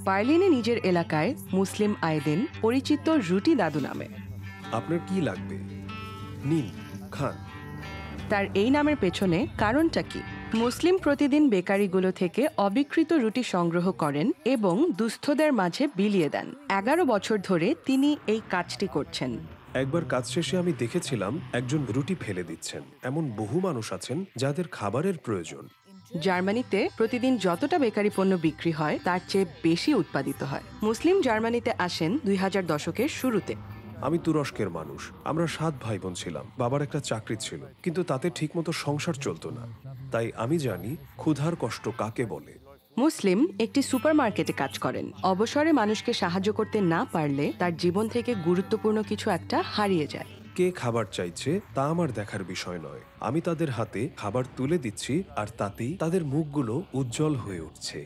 বার্লিনে নিজের এলাকায় মুসলিম আয়েদিন, পরিচিত রুটি দাদু নামে। আপনার কি লাগবে? নিন, খান। তার এই নামের পেছনে কারণটা কি? মুসলিম প্রতিদিন বেকারিগুলো থেকে অবিকৃত রুটি সংগ্রহ করেন এবং দুস্থদের মাঝে বিলিয়ে দেন। 11 বছর ধরে তিনি এই কাজটি করছেন। একবার কাজ শেষে আমি দেখেছিলাম একজন রুটি ফেলে দিচ্ছেন। এমন বহু মানুষ আছেন যাদের খাবারের প্রয়োজন। জার্মানিতে প্রতিদিন যতটা বেকারি পণ্য বিক্রি হয় তার চেয়ে বেশি উৎপাদিত হয়। মুসলিম জার্মানিতে আসেন 2000 দশকের শুরুতে। আমি তুরস্কের মানুষ। আমরা 7 ভাই বোন ছিলাম। বাবার একটা চাকরি ছিল, কিন্তু তাতে ঠিকমতো সংসার চলতো না। তাই আমি জানি ক্ষুধার কষ্ট কাকে বলে। মুসলিম একটি সুপারমার্কেটে কাজ করেন। অবসরে মানুষকে সাহায্য করতে না পারলে তার জীবন থেকে গুরুত্বপূর্ণ কিছু একটা হারিয়ে যায়। কে খাবার চাইছে তা আমার দেখার বিষয় নয়। আমি তাদের হাতে খাবার তুলে দিচ্ছি, আর তাতেই তাদের মুখগুলো উজ্জ্বল হয়ে উঠছে।